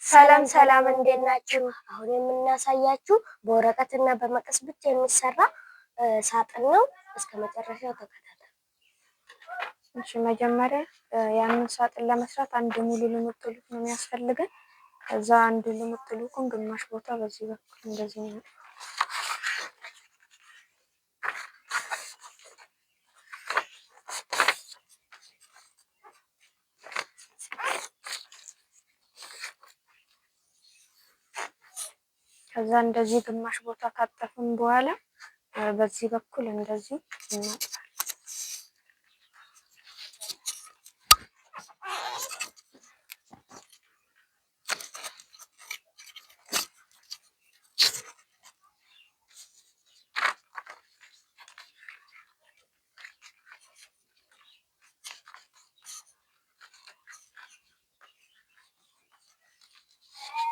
ሰላም ሰላም እንዴት ናችሁ? አሁን የምናሳያችሁ በወረቀትና በመቀስ ብቻ የሚሰራ ሳጥን ነው። እስከ መጨረሻው ተከታተሉ። እሺ መጀመሪያ ያንን ሳጥን ለመስራት አንድ ሙሉ ልሙጥ ሉክ ነው የሚያስፈልገን። ከዛ አንድ ልሙጥ ሉኩን ግማሽ ቦታ በዚህ በኩል እንደዚህ ነው። ከዛ እንደዚህ ግማሽ ቦታ ካጠፍን በኋላ በዚህ በኩል እንደዚህ እናጥፋለን።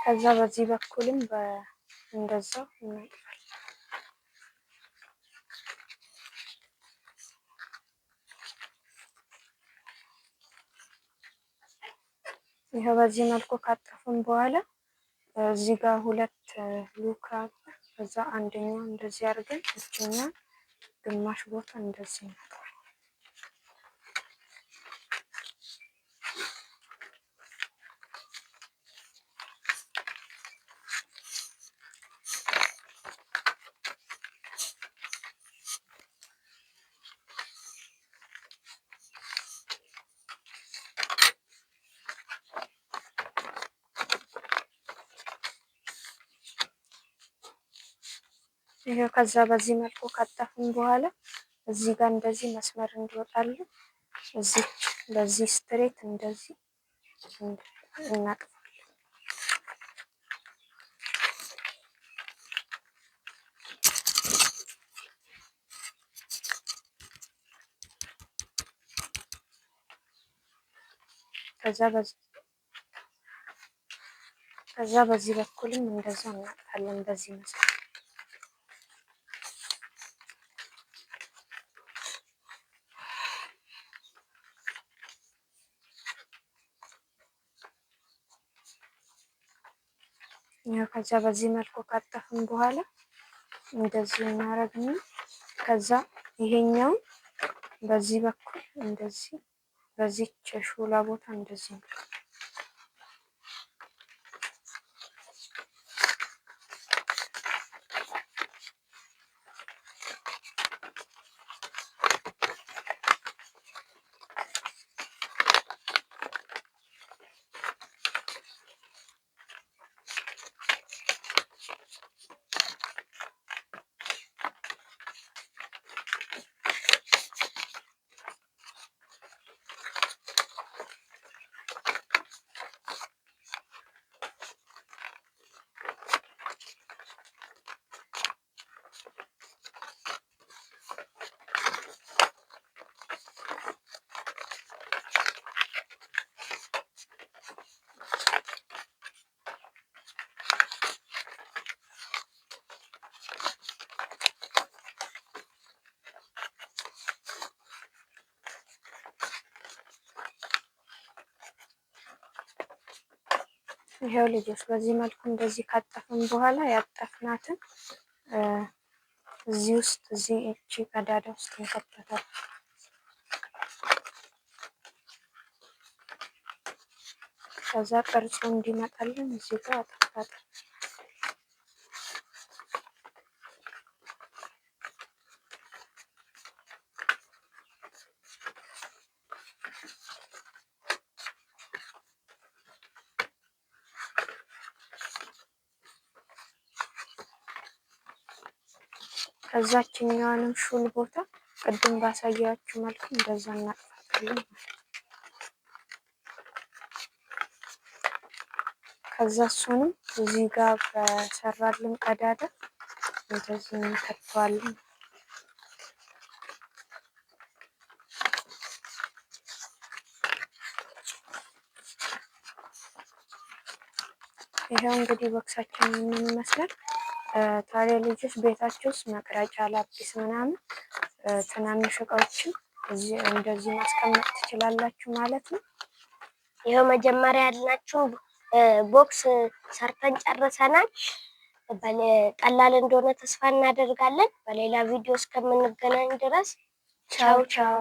ከዛ በዚህ በኩልም እንደዛው እናጥፋለን። ይሄው በዚህ መልኩ ካጠፉን በኋላ እዚህ ጋር ሁለት ሉክ አለ። ከዛ አንደኛው እንደዚህ አድርገን እችኛ ግማሽ ቦታ እንደዚህ እናጥፋለን። ይሄው ከዛ በዚህ መልኩ ካጠፍን በኋላ እዚህ ጋር እንደዚህ መስመር እንዲወጣልን እዚህ በዚህ ስትሬት እንደዚህ እናጥፋለን። ከዛ በዚህ በኩልም እንደዛ እናጥፋለን በዚህ መስመር። ያው ከዛ በዚህ መልኩ ካጠፍን በኋላ እንደዚህ እናረግና ከዛ ይሄኛው በዚህ በኩል እንደዚህ በዚች ሹላ ቦታ እንደዚህ ነው። ይሄው ልጆች በዚህ መልኩ እንደዚህ ካጠፍን በኋላ ያጠፍናትን እዚህ ውስጥ እዚህ እቺ ቀዳዳ ውስጥ እንከተታለን። ከዛ ቅርጹ እንዲመጣልን እዚህ ጋር አጠፋታለን። ከዛችኛዋንም ሹል ቦታ ቅድም ባሳያችሁ መልኩ እንደዛ እናጥፋታለን። ከዛ እሱንም እዚህ ጋር በሰራልን ቀዳዳ እንደዚህ እንከተዋለን። ይሄው እንግዲህ ቦክሳችን ምን ይመስላል። ታዲያ ልጆች ቤታችሁ ውስጥ መቅረጫ፣ ላጲስ ምናምን ትናንሽ እቃዎችን እዚህ እንደዚህ ማስቀመጥ ትችላላችሁ ማለት ነው። ይሄው መጀመሪያ ያልናችሁ ቦክስ ሰርተን ጨርሰናል። ቀላል እንደሆነ ተስፋ እናደርጋለን። በሌላ ቪዲዮ እስከምንገናኝ ድረስ ቻው ቻው።